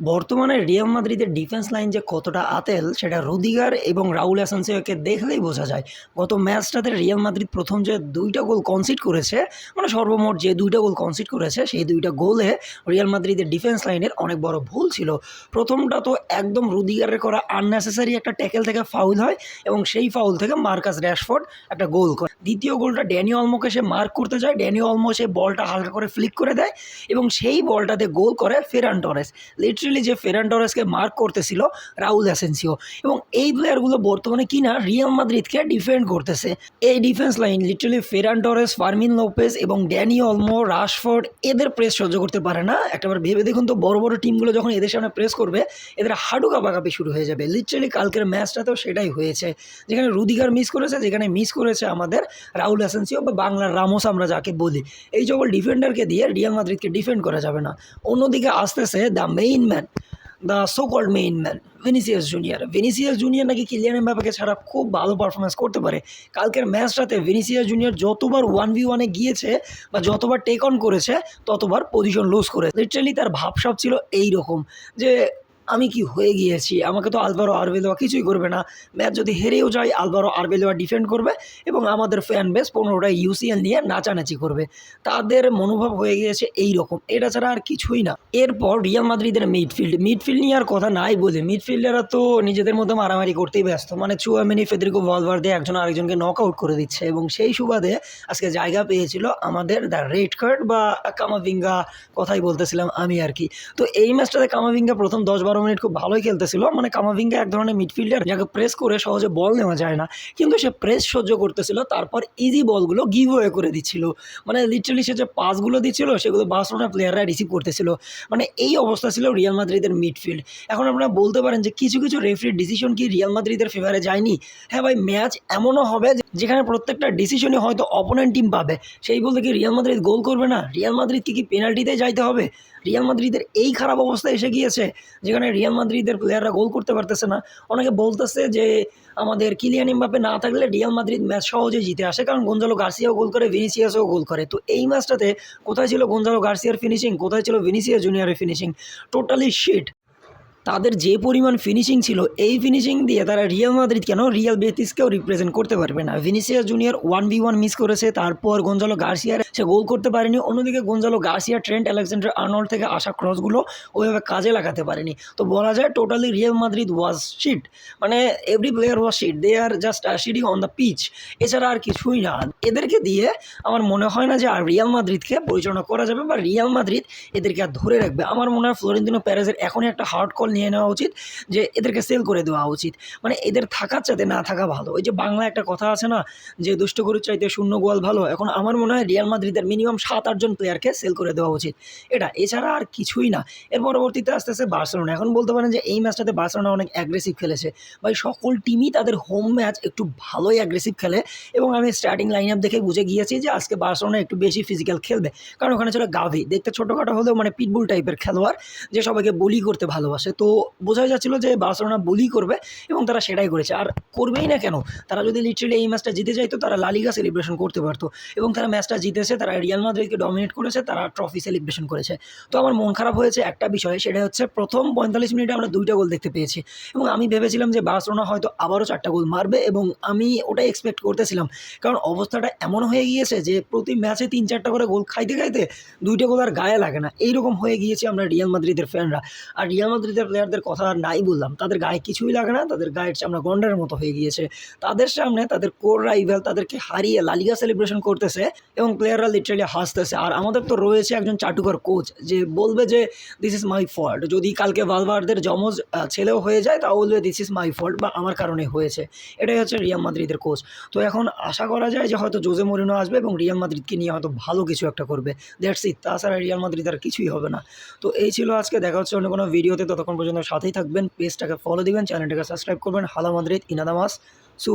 বর্তমানে রিয়াল মাদ্রিদের defence line যে কতটা আঁতেল সেটা রুদিগার এবং রাউল অ্যাসেন্সিওকে দেখলেই বোঝা যায়। গত ম্যাচটাতে রিয়াল মাদ্রিদ প্রথম যে ২টা গোল কনসিড করেছে, মানে সর্বমোট যে ২টা গোল কনসিড করেছে সেই ২টা গোলে রিয়াল মাদ্রিদের ডিফেন্স লাইনের অনেক বড় ভুল ছিল। প্রথমটা তো একদম রুদিগারের করা আননেসেসারি একটা ট্যাকেল থেকে ফাউল হয় এবং সেই ফাউল থেকে মার্কাস র‍্যাশফোর্ড একটা গোল করে। দ্বিতীয় গোলটা ড্যানি অলমোকে সে মার্ক করতে যায়, ড্যানি অলমো সেই বলটা হালকা করে ফ্লিক করে দেয় এবং সেই বলটাতে গোল করে ফেরান টরেস। লিটারেলি যে ফেরান টরেসকে মার্ক করতেছিল রাউল অ্যাসেন্সিও, এবং এই প্লেয়ারগুলো বর্তমানে কিনা রিয়াল মাদ্রিদকে ডিফেন্ড করতেছে। এই ডিফেন্স লাইন লিটারেলি ফেরান টরেস, ফার্মিন লোপেজ এবং ড্যানি অলমো, রাশফোর্ড এদের প্রেস সহ্য করতে পারে না। একটাবার ভেবে দেখুন তো, বড় বড় টিমগুলো যখন এদের সামনে প্রেস করবে এদের হাঁটু কাঁপাকাঁপি শুরু হয়ে যাবে। লিটারেলি কালকের ম্যাচটাতেও সেটাই হয়েছে, যেখানে রুদিগার মিস করেছে, যেখানে মিস করেছে আমাদের রাউল অ্যাসেন্সিও বা বাংলার রামোস আমরা যাকে বলি। এই সকল ডিফেন্ডারকে দিয়ে রিয়াল মাদ্রিদকে ডিফেন্ড করা যাবে না। অন্যদিকে আসতেছে the main man, the so called main man Vinicius Junior. Vinicius Junior নাকি কিলিয়ান এমবাপ্পেকে ছাড়া খুব ভালো পারফরমেন্স করতে পারে। কালকের ম্যাচটাতে ভিনিসিয়াস জুনিয়র যতবার 1v1-এ গিয়েছে বা যতবার টেক অন করেছে ততবার পজিশন লুজ করেছে। লিটারালি তার ভাবসাব ছিল এই রকম যে আমি কি হয়ে গিয়েছি, আমাকে তো আলভারো আরবেলোয়া কিছুই করবে না। ম্যাচ যদি হেরেও যায় আলভারো আরবেলোয়া ডিফেন্ড করবে এবং আমাদের ফ্যান বেস 15টা ইউসিএল নিয়ে নাচানাচি করবে। তাদের মনোভাব হয়ে গিয়েছে এই রকম, এটা ছাড়া আর কিছুই না। এরপর রিয়াল মাদ্রিদের মিডফিল্ড নিয়ে আর কথা নাই বলে, মিডফিল্ডাররা তো নিজেদের মধ্যে মারামারি করতেই ব্যস্ত। মানে চুয়ামেনি, ফেদেরিকো ভালভার্দে একজন আরেকজনকে নক আউট করে দিচ্ছে এবং সেই সুবাদে আজকে জায়গা পেয়েছিল আমাদের দ্য রেড কার্ড বা কামাভিঙ্গা, কথাই বলতেছিলাম আমি আর কি। তো এই ম্যাচটাতে কামাভিঙ্গা প্রথম 10-12 মিনিট খুব ভালোই খেলতেছিল। মানে কামাভিঙ্গা এক ধরনের মিডফিল্ডার যাকে প্রেস করে সহজে বল নেওয়া যায় না, কিন্তু সে প্রেস সহ্য করতেছিল, তারপর ইজি বলগুলো গিভ ওয়ে করে দিচ্ছিল। মানে লিটারালি সে যে পাসগুলো দিচ্ছিল সেগুলো বার্সেলোনা প্লেয়াররা রিসিভ করতেছিল। মানে এই অবস্থা ছিল রিয়াল মাদ্রিদের মিডফিল্ড। এখন আপনারা বলতে পারেন যে কিছু কিছু রেফারির ডিসিশন কি রিয়াল মাদ্রিদের ফেভারে যায়নি? হ্যাঁ ভাই, ম্যাচ এমনও হবে যেখানে প্রত্যেকটা ডিসিশনই হয়তো অপোনেন্ট টিম পাবে, সেই বলতে কি রিয়াল মাদ্রিদ গোল করবে না? রিয়াল মাদ্রিদ কি পেনাল্টিতে যাইতে হবে? রিয়াল মাদ্রিদের এই খারাপ অবস্থা এসে গিয়েছে যেখানে রিয়াল মাদ্রিদের প্লেয়াররা গোল করতে পারতেছে না। অনেকে বলতেছে যে আমাদের কিলিয়ান এমবাপ্পে না থাকলে রিয়াল মাদ্রিদ ম্যাচ সহজেই জিতে আসে, কারণ গঞ্জালো গার্সিয়াও গোল করে, ভিনিসিয়াসও গোল করে। তো এই ম্যাচটাতে কোথায় ছিল গঞ্জালো গার্সিয়ার ফিনিশিং, কোথায় ছিল ভিনিসিয়াস জুনিয়রের ফিনিশিং? Totally sheet. তাদের যে পরিমাণ ফিনিশিং ছিল, এই ফিনিশিং দিয়ে তারা রিয়াল মাদ্রিদ কেন রিয়াল বেতিসকেও রিপ্রেজেন্ট করতে পারবে না। ভিনিসিয়াস জুনিয়র 1v1 মিস করেছে, তারপর গঞ্জালো গার্সিয়ার সে গোল করতে পারেনি। অন্যদিকে Gonzalo Garcia Trent Alexander Arnold থেকে আসা ক্রসগুলো ওইভাবে কাজে লাগাতে পারেনি। তো বলা যায় totally real madrid was shit. মানে every player was shit, they are just shitting on the pitch, এছাড়া আর কিছুই না। এদেরকে দিয়ে আমার মনে হয় না যে আর রিয়াল মাদ্রিদকে পরিচালনা করা যাবে বা রিয়াল মাদ্রিদ এদেরকে আর ধরে রাখবে। আমার মনে হয় ফ্লোরেন্তিনো পেরেজের এখনই একটা হার্ড কল নিয়ে নেওয়া উচিত যে এদেরকে সেল করে দেওয়া উচিত। মানে এদের থাকার চাইতে না থাকা ভালো। ওই যে বাংলা একটা কথা আছে না, যে দুষ্ট গরুর চাইতে শূন্য গোয়াল ভালো। এখন আমার মনে হয় রিয়াল মাদ্রিদের মিনিমাম 7-8 জন প্লেয়ারকে সেল করে দেওয়া উচিত, এটা এছাড়া আর কিছুই না। এর পরবর্তীতে আস্তে আস্তে বার্সেলোনা। এখন বলতে পারেন যে এই ম্যাচটাতে বার্সেলোনা অনেক অ্যাগ্রেসিভ খেলেছে। ভাই সকল টিমই তাদের হোম ম্যাচ একটু ভালোই অ্যাগ্রেসিভ খেলে এবং আমি স্টার্টিং লাইন আপ দেখে বুঝে গিয়েছি যে আজকে বার্সেলোনা একটু বেশি ফিজিক্যাল খেলবে, কারণ ওখানে ছিল গাভি, দেখতে ছোটোখাটো হলেও মানে পিটবুল টাইপের খেলোয়াড় যে সবাইকে বুলি করতে ভালোবাসে। তো বোঝাই যাচ্ছিল যে বার্সেলোনা বুলি করবে এবং তারা সেটাই করেছে। আর করবেই না কেন, তারা যদি লিটারেলি এই ম্যাচটা জিতে যাইতো তারা লা লিগা সেলিব্রেশন করতে পারতো এবং তারা ম্যাচটা জিতেছে, তারা রিয়াল মাদ্রিদকে ডমিনেট করেছে, তারা ট্রফি সেলিব্রেশন করেছে। তো আমার মন খারাপ হয়েছে একটা বিষয়, সেটা হচ্ছে প্রথম 45 মিনিটে আমরা 2টা গোল দেখতে পেয়েছি এবং আমি ভেবেছিলাম যে বার্সেলোনা হয়তো আবারও 4টা গোল মারবে এবং আমি ওটাই এক্সপেক্ট করতেছিলাম, কারণ অবস্থাটা এমন হয়ে গিয়েছে যে প্রতি ম্যাচে 3-4টা করে গোল খাইতে খাইতে 2টা গোল আর গায়ে লাগে না, এইরকম হয়ে গিয়েছি আমরা রিয়াল মাদ্রিদের ফ্যানরা। আর রিয়াল মাদ্রিদের প্লেয়ারদের কথা আর নাই বললাম, তাদের গায়ে কিছুই লাগে না, তাদের গায়ের চামড়া গন্ডারের মতো হয়ে গিয়েছে। তাদের সামনে তাদের কোর রাইভাল তাদেরকে হারিয়ে লা লিগা সেলিব্রেশন করতেছে এবং প্লেয়াররা লিটারালি হাসতেছে। আর আমাদের তো রয়েছে একজন চাটুকার কোচ যে বলবে যে দিস ইজ মাই ফল্ট। যদি কালকে ভালভার্দের যমজ ছেলেও হয়ে যায় তাও বলবে দিস ইজ মাই ফল্ট বা আমার কারণে হয়েছে। এটাই হচ্ছে রিয়াল মাদ্রিদের কোচ। তো এখন আশা করা যায় যে হয়তো জোজে মরিনো আসবে এবং রিয়াল মাদ্রিদকে নিয়ে হয়তো ভালো কিছু একটা করবে, দ্যাটস ইট। তাছাড়া রিয়াল মাদ্রিদ আর কিছুই হবে না। তো এই ছিল আজকে, দেখা হচ্ছে অন্য কোনো ভিডিওতে। ততক্ষণ পর্যন্ত সাথেই থাকবেন, পেজটাকে ফলো দিবেন, চ্যানেলটাকে সাবস্ক্রাইব করবেন। হালা মাদ্রিদ ইনাদামাস সু